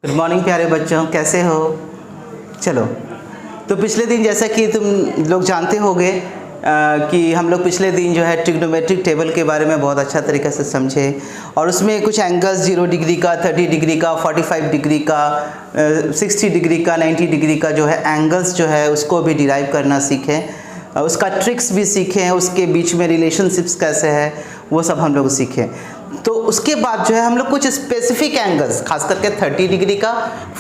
Good morning प्यारे बच्चों, कैसे हो? चलो, तो पिछले दिन जैसा कि तुम लोग जानते होगे कि हम लोग पिछले दिन जो है ट्रिग्नोमेट्रिक टेबल के बारे में बहुत अच्छा तरीके से समझे और उसमें कुछ एंगल्स 0 डिग्री का, 30 डिग्री का, 45 डिग्री का, 60 डिग्री का, 90 डिग्री का जो है एंगल्स जो है उसको भी डिराइव करना सीखें, उसका ट्रिक्स भी सीखें, उसके बीच में रिलेशनशिप्स कैसे है वो सब हम लोग सीखें। तो उसके बाद जो है हम लोग कुछ स्पेसिफिक एंगल्स खास करके 30 डिग्री का,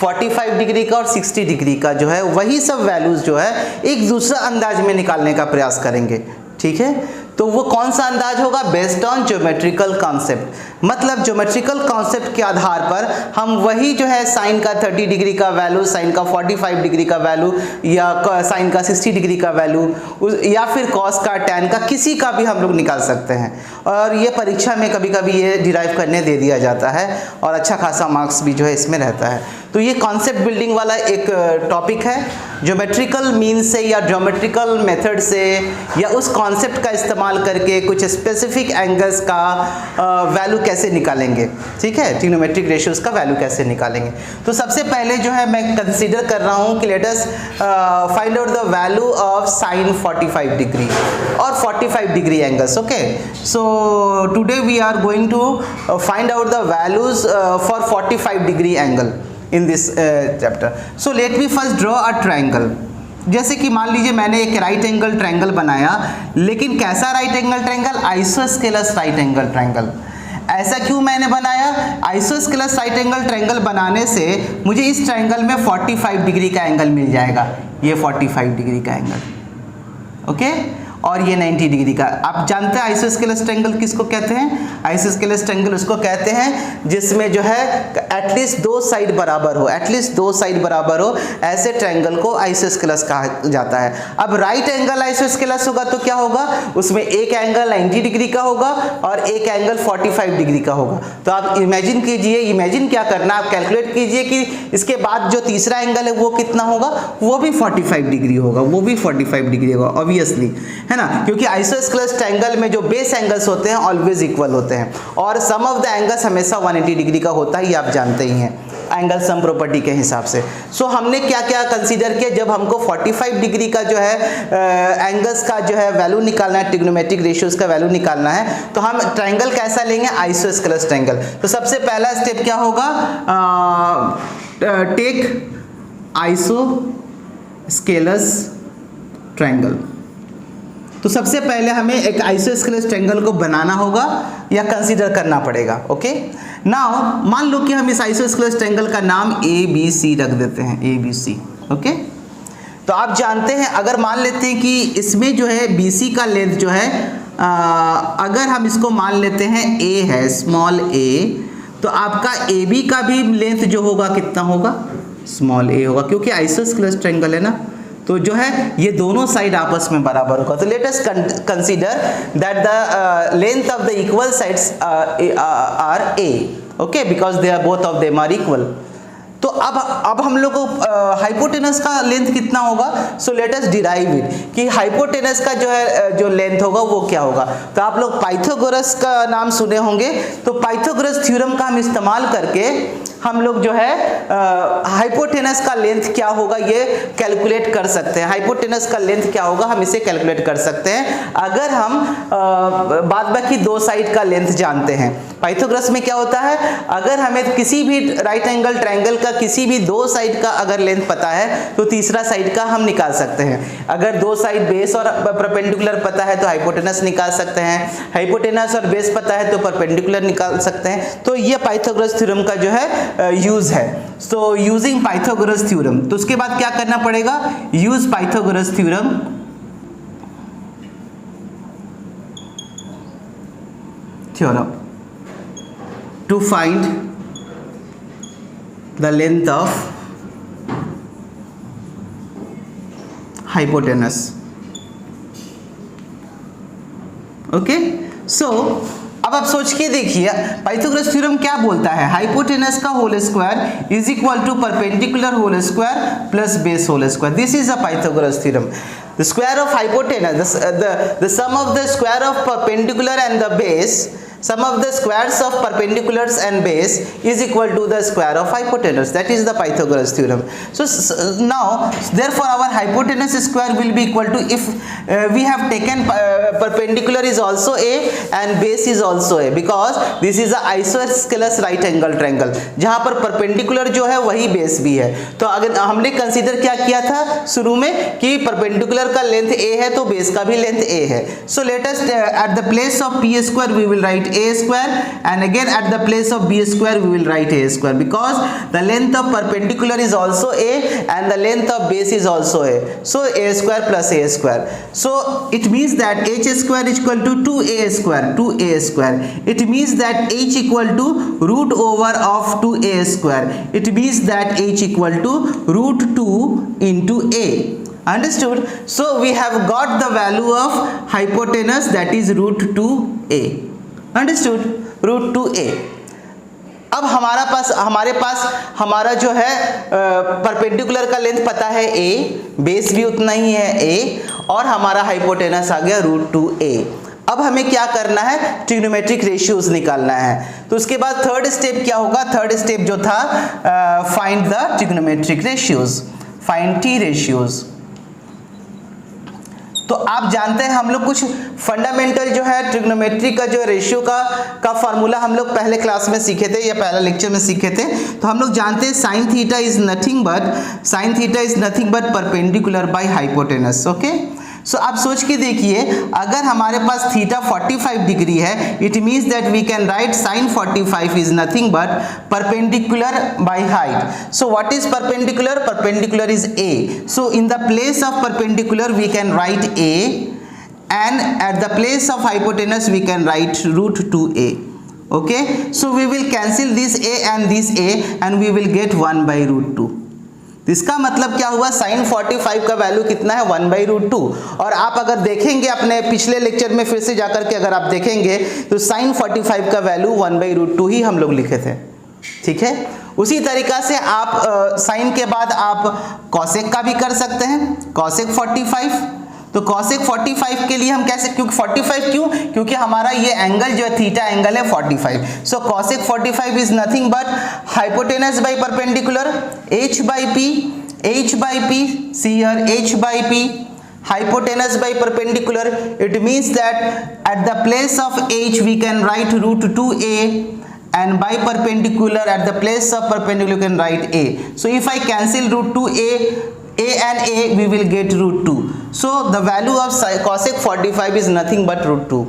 45 डिग्री का और 60 डिग्री का जो है वही सब वैल्यूज़ जो है एक दूसरा अंदाज में निकालने का प्रयास करेंगे। ठीक है, तो वो कौन सा अंदाज होगा? बेस्ड ऑन ज्योमेट्रिकल कॉन्सेप्ट, मतलब ज्योमेट्रिकल कॉन्सेप्ट के आधार पर हम वही जो है साइन का 30 डिग्री का वैल्यू, साइन का 45 डिग्री का वैल्यू या साइन का 60 डिग्री का वैल्यू या फिर कॉस का, टैन का, किसी का भी हम लोग निकाल सकते हैं। और ये परीक्षा में कभी कभी ये डिराइव करने दे दिया जाता है और अच्छा खासा मार्क्स भी जो है इसमें रहता है। तो ये कॉन्सेप्ट बिल्डिंग वाला एक टॉपिक है। ज्योमेट्रिकल मीन से या ज्योमेट्रिकल मेथड से या उस कॉन्सेप्ट का इस्तेमाल करके कुछ स्पेसिफिक एंगल्स का वैल्यू कैसे निकालेंगे। ठीक है, ट्रिग्नोमेट्रिक रेशियोज का वैल्यू कैसे निकालेंगे। तो सबसे पहले जो है मैं कंसीडर कर रहा हूँ कि let us find out the value of sine 45 degree और 45 degree angles. Okay, so today we are going to find out the values for 45 degree angle in this chapter. So let me first draw a triangle. जैसे कि मान लीजिए मैंने एक right angle triangle बनाया, लेकिन कैसा right angle triangle? Isosceles right angle triangle. ऐसा क्यों मैंने बनाया? आइसोस्केलस राइट एंगल ट्रायंगल बनाने से मुझे इस ट्रायंगल में 45 डिग्री का एंगल मिल जाएगा। ये 45 डिग्री का एंगल, ओके, और ये 90 डिग्री का। आप जानते हैं आइसोस्केलस ट्रायंगल किसको कहते हैं? आइसोस्केलस ट्रायंगल उसको कहते हैं जिसमें जो है एटलीस्ट दो साइड बराबर हो, एटलीस्ट दो साइड बराबर हो, ऐसे ट्रायंगल को आइसोस्केलस कहा जाता है। अब राइट एंगल आइसोस्केलस होगा तो क्या होगा? उसमें एक एंगल 90 डिग्री का होगा और एक एंगल 45 डिग्री का होगा। तो आप इमेजिन कीजिए, इमेजिन क्या करना, आप कैलकुलेट कीजिए कि इसके बाद जो तीसरा एंगल है वो कितना होगा? वो भी 45 डिग्री होगा, वो भी 45 डिग्री होगा ऑब्वियसली, है ना, क्योंकि आइसोस्केलस ट्रायंगल में जो बेस एंगल्स होते हैं ऑलवेज इक्वल होते हैं और सम ऑफ द एंगल्स हमेशा 180 डिग्री का होता है, ये आप जानते ही हैं एंगल सम प्रॉपर्टी के हिसाब से। सो हमने क्या क्या कंसीडर किया? जब हमको 45 डिग्री का जो है एंगल्स का जो है वैल्यू निकालना है, ट्रिग्नोमेट्रिक रेशियोज का वैल्यू निकालना है, तो हम ट्रायंगल कैसा लेंगे? Isosceles triangle. तो सबसे पहला स्टेप क्या होगा? Take isosceles triangle. तो सबसे पहले हमें एक आइसोस्केलस ट्रायंगल को बनाना होगा या कंसीडर करना पड़ेगा। ओके, नाउ मान लो कि हम इस आइसोस्केलस ट्रायंगल का नाम ABC रख देते हैं, ABC। ओके, तो आप जानते हैं अगर मान लेते हैं कि इसमें जो है BC का लेंथ जो है अगर हम इसको मान लेते हैं A है, स्मॉल a, तो आपका AB का भी लेंथ जो होगा कितना होगा? स्मॉल a होगा, क्योंकि आइसोस्केलस ट्रायंगल है ना, तो जो है ये दोनों साइड आपस में बराबर होगा। तो let us consider that the length of the equal sides are A, okay, because they are both of them are equal. तो अब हम लोग को हाइपोटेनस का लेंथ कितना होगा? सो लेट अस डिराइव इट कि हाइपोटेनस का जो है जो लेंथ होगा वो क्या होगा। तो आप लोग पाइथागोरस का नाम सुने होंगे, तो पाइथागोरस थ्योरम का हम इस्तेमाल करके हम लोग जो है हाइपोटेनस का लेंथ क्या होगा ये कैलकुलेट कर सकते हैं। हाइपोटेनस का लेंथ क्या होगा हम इसे कैलकुलेट कर सकते हैं अगर हम बाद बाकी दो साइड का लेंथ जानते हैं। पाइथागोरस में क्या होता है, अगर हमें किसी भी राइट एंगल ट्रायंगल का किसी भी दो साइड का अगर लेंथ पता है तो तीसरा साइड का हम निकाल सकते हैं। अगर दो साइड बेस और परपेंडिकुलर पता है तो हाइपोटेनस निकाल सकते हैं, हाइपोटेनस और बेस पता है तो परपेंडिकुलर निकाल सकते हैं। तो ये पाइथागोरस थ्योरम का जो है यूज है। सो यूजिंग पाइथागोरस थ्योरम, तो उसके बाद क्या करना पड़ेगा? Use Pythagoras theorem to find the length of hypotenuse. Okay, so अब आप सोच के देखिए पाइथागोरस थ्योरम क्या बोलता है? हाइपोटेनस का whole square is equal to perpendicular whole square plus base whole square. This is a Pythagoras theorem. The square of hypotenuse, the sum of the square of perpendicular and the base sum of the squares of perpendiculars and base is equal to the square of hypotenuse. That is the Pythagoras theorem. So now therefore our hypotenuse square will be equal to, if we have taken perpendicular is also a and base is also a, because this is a isosceles right angle triangle, जहां पर perpendicular जो है वही base भी है. तो अगर हमने कंसीडर क्या किया था शुरू में कि perpendicular का लेंथ a है तो base का भी लेंथ a है. So let us at the place of p square we will write a square, and again at the place of b square we will write a square, because the length of perpendicular is also a and the length of base is also a. So a square plus a square. So it means that h square is equal to 2a square, 2a square. It means that h equal to root over of 2a square. It means that h equal to root 2 into a. Understood? So we have got the value of hypotenuse, that is root 2a. Understood? Root 2a. अब हमारे पास हमारा जो है perpendicular का length पता है a, base भी उतना ही है a, और हमारा हाइपोटेनस आ गया रूट 2a. अब हमें क्या करना है, ट्रिग्नोमेट्रिक रेशियोज निकालना है. तो उसके बाद थर्ड स्टेप क्या होगा, थर्ड स्टेप जो था find the trigonometric ratios, find T ratios. तो आप जानते हैं हम लोग कुछ फंडामेंटल जो है ट्रिग्नोमेट्री का जो रेशियो का फार्मूला हम लोग पहले क्लास में सीखे थे या पहला लेक्चर में सीखे थे. तो हम लोग जानते हैं sine theta is nothing but perpendicular by hypotenuse. Okay, so आप सोच के देखिए, अगर हमारे पास थीटा 45 डिग्री है, it means that we can write sine 45 is nothing but perpendicular by height. So what is perpendicular? Perpendicular is a. So in the place of perpendicular we can write a, and at the place of hypotenuse we can write root 2a. Okay, so we will cancel this a and this a and we will get 1 by root 2. इसका मतलब क्या हुआ, sign 45 का value कितना है, 1 by root 2. और आप अगर देखेंगे अपने पिछले लेक्चर में फिर से जाकर के अगर आप देखेंगे तो साइन 45 का वैल्यू 1 बाई रूट 2 ही हम लोग लिखे थे. ठीक है, उसी तरीका से आप साइन के बाद आप कॉसेक का भी कर सकते हैं, कॉसेक 45. तो कॉसेक 45 के लिए हम कैसे, क्योंकि 45 क्यों, क्योंकि हमारा ये एंगल जो है थीटा एंगल है 45. So cosec 45 is nothing but hypotenuse by perpendicular h by p, see here h by p, hypotenuse by perpendicular. It means that at the place of h we can write root 2a, and by perpendicular at the place of perpendicular we can write a. So if I cancel root 2a, a and a we will get root 2. So the value of cosec 45 is nothing but root 2.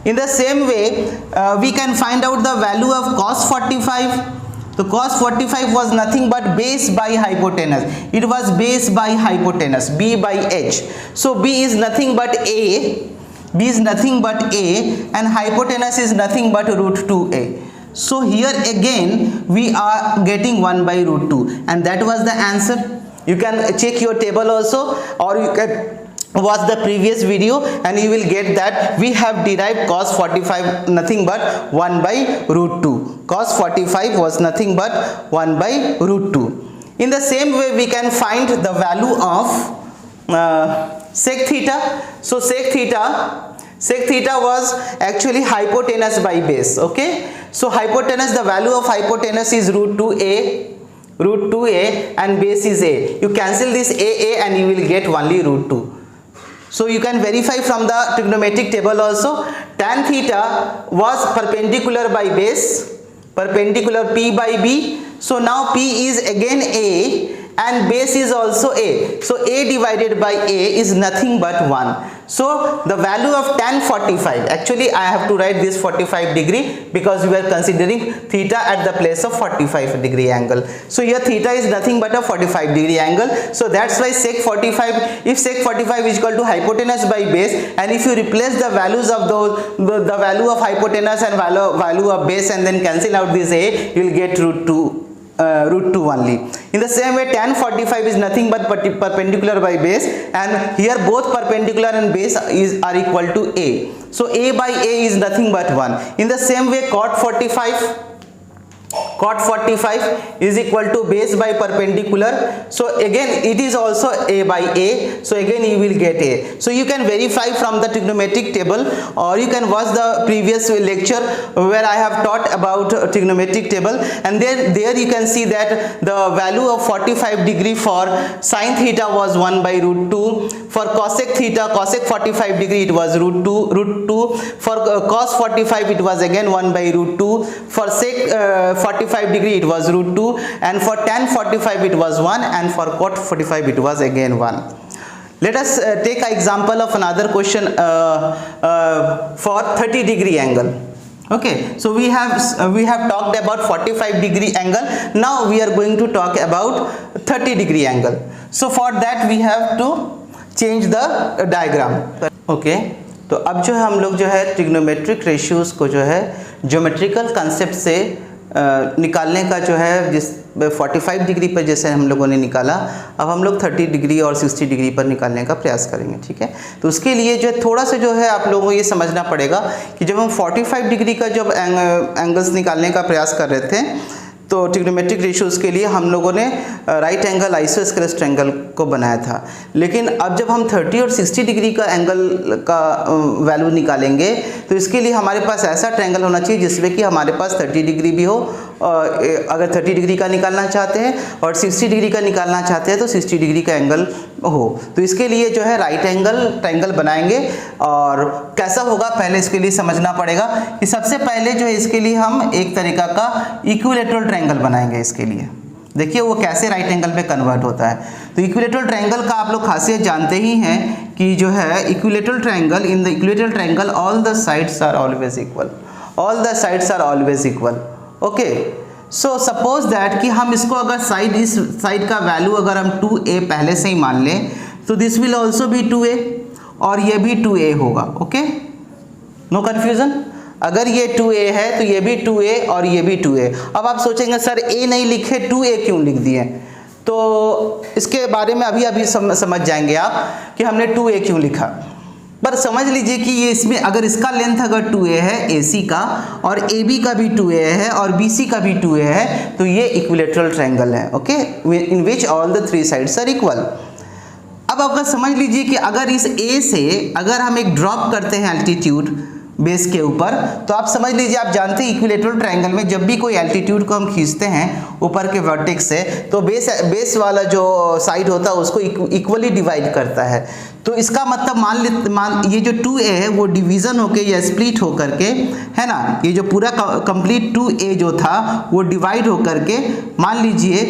In the same way we can find out the value of cos 45. So cos 45 was nothing but base by hypotenuse. It was base by hypotenuse, b by h. So b is nothing but a, and hypotenuse is nothing but root 2a. So here again we are getting 1 by root 2, and that was the answer. You can check your table also, or you can watch the previous video and you will get that we have derived cos 45 nothing but 1 by root 2. Cos 45 was nothing but 1 by root 2. In the same way we can find the value of sec theta. So sec theta was actually hypotenuse by base. Okay, so hypotenuse, the value of hypotenuse is root 2a, and base is a. You cancel this a and you will get only root 2. So you can verify from the trigonometric table also. Tan theta was perpendicular by base, perpendicular p by b. So now p is again a and base is also a. So a divided by a is nothing but 1. So the value of tan 45, actually I have to write this 45 degree because we are considering theta at the place of 45 degree angle. So here theta is nothing but a 45 degree angle. So that's why sec 45, if sec 45 is equal to hypotenuse by base, and if you replace the values of those, the value of hypotenuse and value of base and then cancel out this a, you will get root 2 only. In the same way tan 45 is nothing but perpendicular by base, and here both perpendicular and base are equal to a. So a by a is nothing but 1. In the same way cot 45 cot 45 is equal to base by perpendicular, so again it is also a by a, so again you will get a. So you can verify from the trigonometric table, or you can watch the previous lecture where I have taught about trigonometric table, and there you can see that the value of 45 degree for sin theta was 1 by root 2, for cosec theta, cosec 45 degree it was root 2, for cos 45 it was again 1 by root 2, for sec 45 degree it was root 2, and for tan 45 it was 1, and for cot 45 it was again 1. Let us take an example of another question for 30 degree angle. Okay, so we have talked about 45 degree angle. Now we are going to talk about 30 degree angle. So for that we have to change the diagram. Okay, तो अब जो है हम लोग जो है trigonometric ratios को जो है ज्योमेट्रिकल कंसेप्ट से निकालने का जो है, जिस 45 डिग्री पर जैसे हम लोगों ने निकाला, अब हम लोग 30 डिग्री और 60 डिग्री पर निकालने का प्रयास करेंगे। ठीक है, तो उसके लिए जो है थोड़ा सा जो है आप लोगों को ये समझना पड़ेगा कि जब हम 45 डिग्री का जब एंगल्स निकालने का प्रयास कर रहे थे, तो ट्रिग्नोमेट्रिक रेशियोज के लिए हम लोगों ने राइट एंगल आइसोस्केलेस ट्रायंगल को बनाया था। लेकिन अब जब हम 30 और 60 डिग्री का एंगल का वैल्यू निकालेंगे, तो इसके लिए हमारे पास ऐसा ट्रायंगल होना चाहिए जिसमें कि हमारे पास 30 डिग्री भी हो, अगर 30 डिग्री का निकालना चाहते हैं, और 60 डिग्री का निकालना चाहते हैं तो 60 डिग्री का एंगल हो। तो इसके लिए जो है राइट एंगल ट्रायंगल बनाएंगे, और कैसा होगा पहले इसके लिए समझना पड़ेगा कि सबसे पहले जो है इसके लिए हम एक तरीका का इक्विलेटरल ट्रायंगल बनाएंगे। इसके लिए देखिए वो कैसे राइट एंगल पे कन्वर्ट होता है। तो इक्विलेटरल ट्रायंगल का आप लोग खासियत जानते ही हैं कि जो है equilateral triangle, in the equilateral triangle all the sides are always equal, all the sides are always equal. Okay, so suppose that कि हम इसको अगर साइड, इस साइड का वैल्यू अगर हम 2a पहले से ही मान लें, तो this will also be 2a और ये भी 2a होगा। Okay, no confusion. अगर ये 2a है तो ये भी 2a और ये भी 2a। अब आप सोचेंगे सर a नहीं लिखे 2a क्यों लिख दिए, तो इसके बारे में अभी समझ जाएंगे आप कि हमने 2a क्यों लिखा। पर समझ लीजिए कि ये इसमें अगर इसका लेंथ अगर 2a है AC का, और AB का भी 2a है और BC का भी 2a है, तो ये इक्विलेटरल ट्रायंगल है। Okay, in which all the 3 sides are equal. अब अगर समझ लीजिए कि अगर इस A से अगर हम एक ड्रॉप करते हैं एल्टीट्यूड बेस के ऊपर, तो आप समझ लीजिए, आप जानते हैं इक्विलेटरल ट्रायंगल में जब भी कोई एल्टीट्यूड को हम खींचते हैं ऊपर के वर्टेक्स से, तो बेस वाला जो साइड होता है उसको इक्वली डिवाइड करता है। तो इसका मतलब मान ये जो 2a है वो डिवीज़न होके या स्प्लिट होकर के, है ना, ये जो पूरा कंप्लीट 2a जो था वो डिवाइड होकर के, मान लीजिए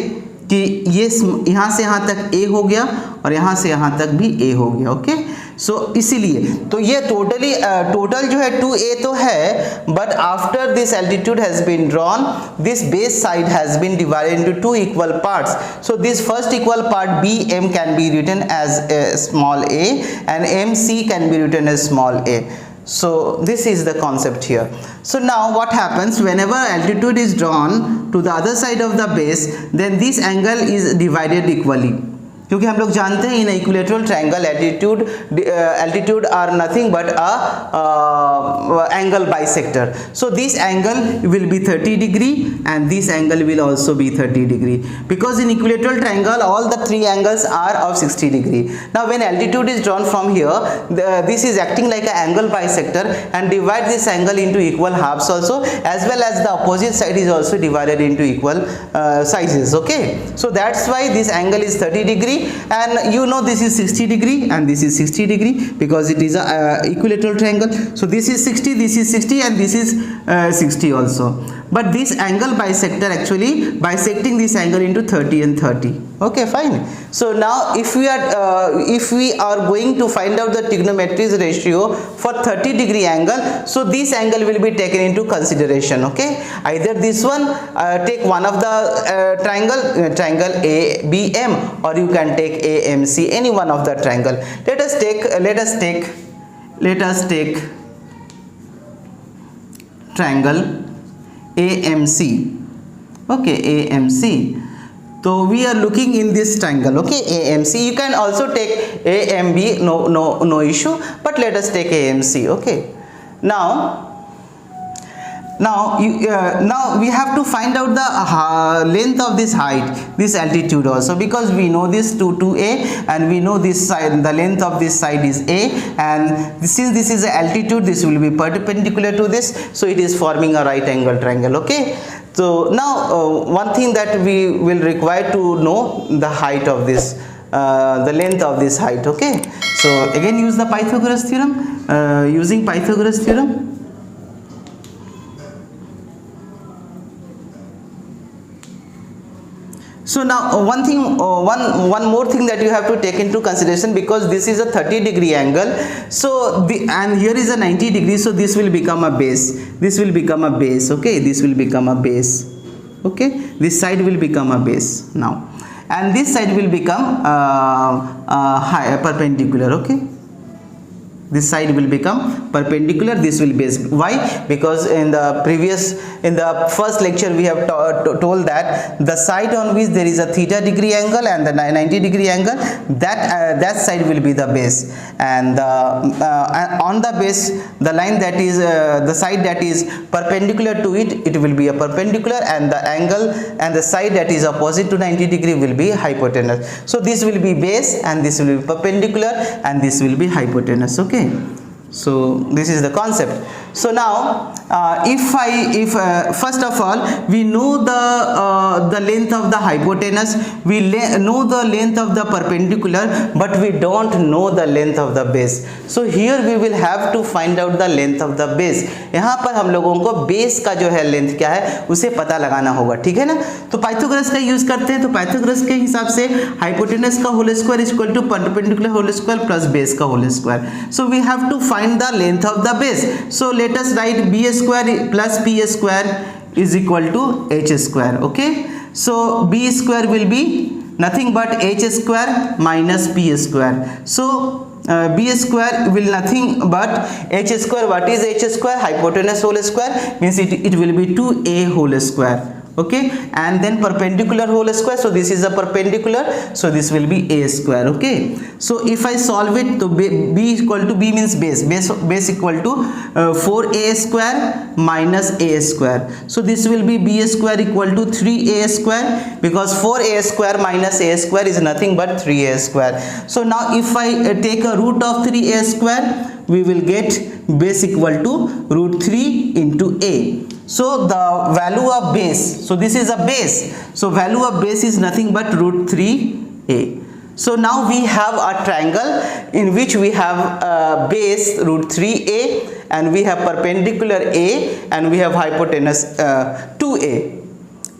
कि ये यहाँ से यहाँ तक a हो गया और यहाँ से यहाँ तक भी a हो गया। ओके, सो इसीलिए तो ये टोटल जो है 2a तो है, but after this altitude has been drawn, this base side has been divided into 2 equal parts. So this first equal part bm can be written as small a and mc can be written as small a. So this is the concept here. So now what happens whenever altitude is drawn to the other side of the base, then this angle is divided equally. क्योंकि हम लोग जानते हैं in equilateral triangle altitude are nothing but angle bisector. So this angle will be 30 degree and this angle will also be 30 degree, because in equilateral triangle all the 3 angles are of 60 degree. Now when altitude is drawn from here, this is acting like a angle bisector and divide this angle into equal halfs also, as well as the opposite side is also divided into equal sizes. Okay, so that's why this angle is 30 degree, and you know this is 60 degree and this is 60 degree because it is a equilateral triangle. So this is 60, this is 60 and this is 60 also, but this angle bisector actually bisecting this angle into 30 and 30. Okay, fine. So now if we are going to find out the trigonometry ratio for 30 degree angle, so this angle will be taken into consideration. Okay, either this one, take one of the triangle ABM, or you can take AMC, any one of the triangle. Let us take triangle AMC. Okay, AMC. So we are looking in this triangle. Okay, AMC. You can also take AMB, no issue, but let us take AMC. Okay, now now we have to find out the length of this height, this altitude also, because we know this 2a and we know this side, the length of this side is a, and since this is the altitude, this will be perpendicular to this, so it is forming a right angle triangle. Okay, so now one thing that we will require to know the height of this, the length of this height. Okay, so again use the Pythagoras theorem. Using Pythagoras theorem, so now one more thing that you have to take into consideration, because this is a 30-degree angle, so and here is a 90 degrees, so this will become a base, this will become a base. Okay, this will become a base. Okay, this side will become a base now, and this side will become perpendicular. Okay, this side will become perpendicular, this will be base. Why? Because in the first lecture we have told that the side on which there is a theta degree angle and the 90 degree angle, that side will be the base, and on the base, the line that is the side that is perpendicular to it will be a perpendicular, and the angle and the side that is opposite to 90 degree will be hypotenuse. So this will be base and this will be perpendicular and this will be hypotenuse. Okay, so this is the concept. So now if first of all we know the length of the hypotenuse, we know the length of the perpendicular, but we don't know the length of the base. So here we will have to find out the length of the base. यहाँ पर हम लोगों को base का जो है length क्या है उसे पता लगाना होगा, ठीक है ना। तो पाइथागोरस का यूज करते हैं, तो पाइथागोरस के हिसाब से हाइपोटेनस का whole square is equal to perpendicular whole square plus base का whole square. So we have to find the length of the base. So let us write b square plus p square is equal to h square. Okay, so b square will be nothing but h square minus p square. So b square will nothing but h square. What is h square? Hypotenuse whole square, means it will be 2a whole square. Okay, and then perpendicular whole square, so this is a perpendicular, so this will be a square. Okay, so if I solve it, to b equal to, b means base equal to 4a square minus a square, so this will be b square equal to 3a square, because 4a square minus a square is nothing but 3a square. So now if I take a root of 3a square, we will get base equal to root 3 into a. So the value of base, so this is a base, so value of base is nothing but root 3a. So now we have a triangle in which we have base root 3a and we have perpendicular a and we have hypotenuse 2a.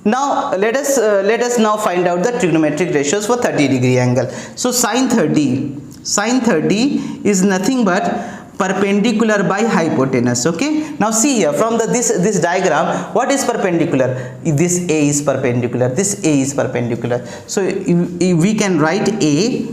Now let us now find out the trigonometric ratios for 30-degree angle. So sin 30 is nothing but perpendicular by hypotenuse. Okay, now see here from this diagram, what is perpendicular? This a is perpendicular, this a is perpendicular, so we can write a,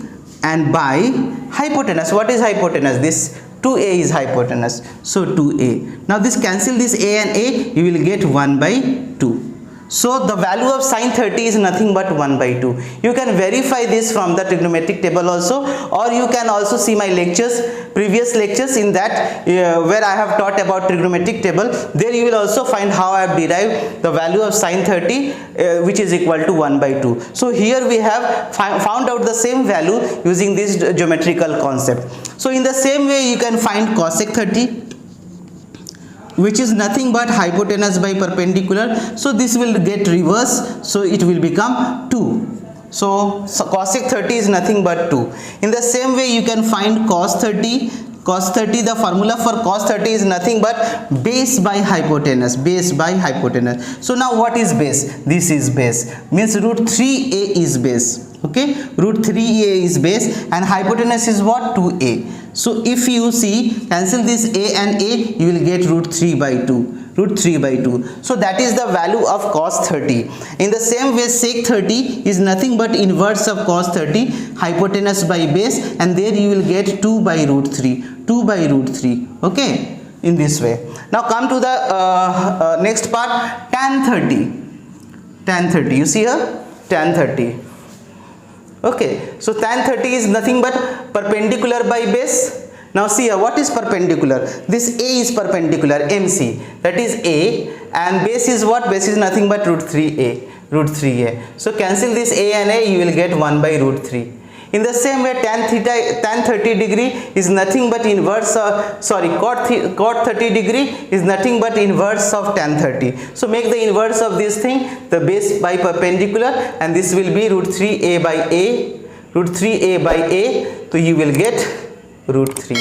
and by hypotenuse, what is hypotenuse? This 2a is hypotenuse, so 2a. Now this cancel this a and a, you will get 1 by 2. So the value of sin 30 is nothing but 1 by 2. You can verify this from the trigonometric table also, or you can also see my lectures, previous lectures, in that where I have taught about trigonometric table. There you will also find how I have derived the value of sin 30 which is equal to 1 by 2. So here we have found out the same value using this geometrical concept. So in the same way you can find cosec 30, which is nothing but hypotenuse by perpendicular, so this will get reverse, so it will become 2. So cosec 30 is nothing but 2. In the same way you can find cos 30. Cos 30, the formula for cos 30 is nothing but base by hypotenuse, base by hypotenuse. So now what is base? This is base, means root 3a is base. Okay, root 3a is base, and hypotenuse is what? 2a. So if you see, cancel this a and a, you will get root 3 by 2. Root 3 by 2. So that is the value of cos 30. In the same way, sec 30 is nothing but inverse of cos 30, hypotenuse by base, and there you will get 2 by root 3. 2 by root 3. Okay, in this way. Now come to the next part, tan 30. Tan 30, you see here, tan 30. Okay, so tan 30 is nothing but perpendicular by base, Now see here, what is perpendicular? This A is perpendicular, MC, that is A, and base is what? Base is nothing but root 3A, root 3A. So cancel this A and A, you will get 1 by root 3. In the same way, tan 30 degree is nothing but inverse of, cot 30 degree is nothing but inverse of tan 30. So make the inverse of this thing, the base by perpendicular, and this will be root 3A by A, root 3A by A, so you will get root 3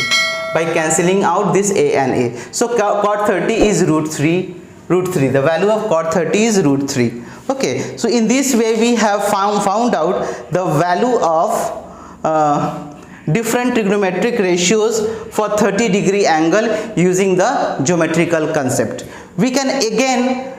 by cancelling out this A and A. So cot 30 is root 3, the value of cot 30 is root 3. Okay, so in this way we have found out the value of different trigonometric ratios for 30-degree angle using the geometrical concept. We can again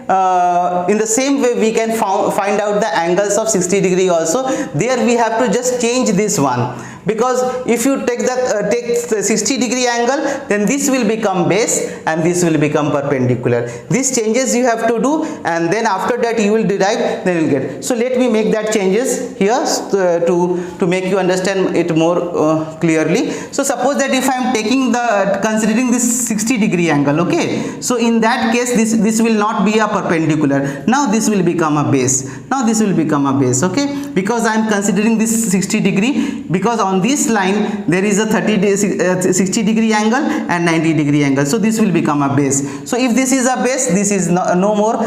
in the same way we can find out the angles of 60 degree also. There we have to just change this one, because if you take the 60 degree angle, then this will become base and this will become perpendicular. These changes you have to do, and then after that you will derive, then you will get. So let me make that changes here to make you understand it more clearly. So suppose that if I am taking considering this 60 degree angle, okay, so in that case this will not be a perpendicular. Now this will become a base. Now this will become a base, okay, because I am considering this 60 degree, because on this line there is a 60 degree angle and 90 degree angle, so this will become a base. So if this is a base, this is no more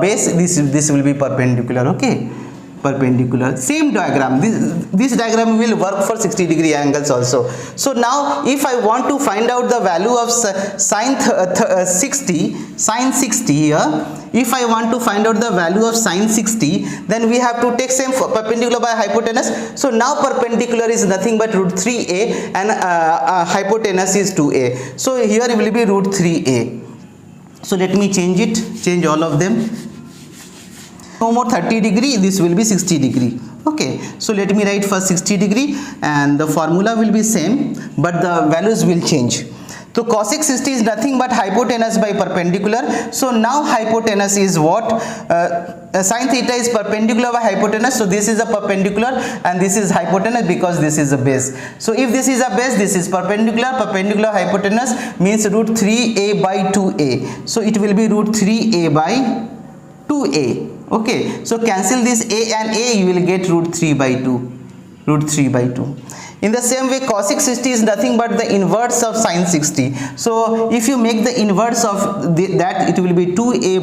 base, this will be perpendicular, okay, perpendicular. Same diagram, this diagram will work for 60 degree angles also. So now if I want to find out the value of sine 60 here, if I want to find out the value of sine 60, then we have to take same perpendicular by hypotenuse. So now perpendicular is nothing but root 3a and hypotenuse is 2a. So here it will be root 3a. So let me change all of them. No more 30 degree, this will be 60 degree. Okay, so let me write for 60 degree, and the formula will be same, but the values will change. So cosec 60 is nothing but hypotenuse by perpendicular. So now hypotenuse is what? Sine theta is perpendicular by hypotenuse. So this is a perpendicular and this is hypotenuse, because this is a base. So if this is a base, this is perpendicular. Perpendicular hypotenuse means root 3a by 2a. So it will be root 3a by 2a. Okay, so cancel this a and a, you will get root 3 by 2, root 3 by 2. In the same way, cosec 60 is nothing but the inverse of sine 60. So if you make the inverse of that, it will be 2a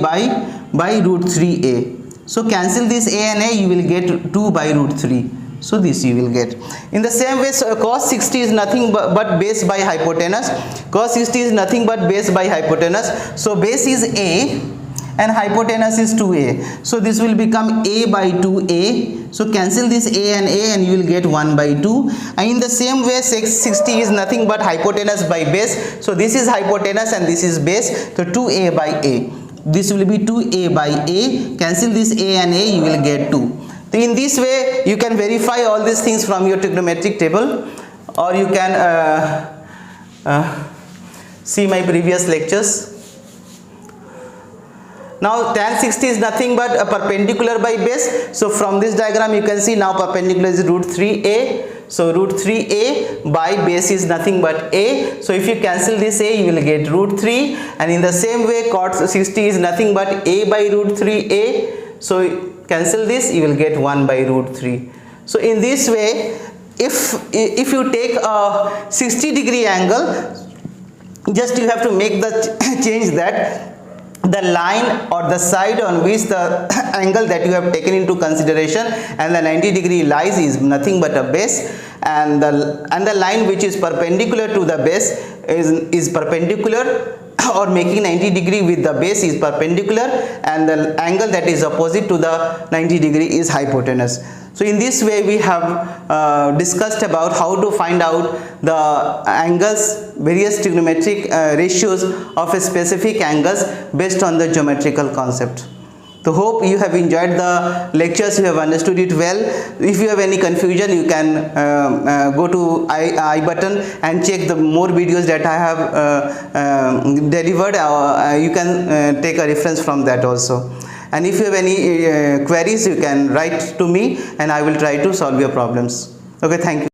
by root 3a. So cancel this a and a, you will get 2 by root 3. So this you will get. In the same way, so cos 60 is nothing but base by hypotenuse. Cos 60 is nothing but base by hypotenuse. So base is a and hypotenuse is 2a. So this will become a by 2a. So cancel this a and you will get 1 by 2. And in the same way, 60 is nothing but hypotenuse by base. So this is hypotenuse and this is base. So 2a by a. This will be 2a by a. Cancel this a and a, you will get 2. So in this way, you can verify all these things from your trigonometric table, or you can see my previous lectures. Now tan 60 is nothing but a perpendicular by base. So from this diagram you can see now perpendicular is root 3a. So root 3a by base is nothing but a. So if you cancel this a, you will get root 3. And in the same way, cot 60 is nothing but a by root 3a. So cancel this, you will get 1 by root 3. So in this way, if you take a 60 degree angle, just you have to make the change that the line or the side on which the angle that you have taken into consideration and the 90 degree lies is nothing but a base, and the line which is perpendicular to the base is perpendicular, or making 90 degree with the base is perpendicular, and the angle that is opposite to the 90 degree is hypotenuse. So in this way we have discussed about how to find out the angles, various trigonometric ratios of a specific angles based on the geometrical concept. So hope you have enjoyed the lectures, you have understood it well. If you have any confusion, you can go to I button and check the more videos that I have delivered. You can take a reference from that also. And if you have any queries, you can write to me and I will try to solve your problems. Okay, thank you.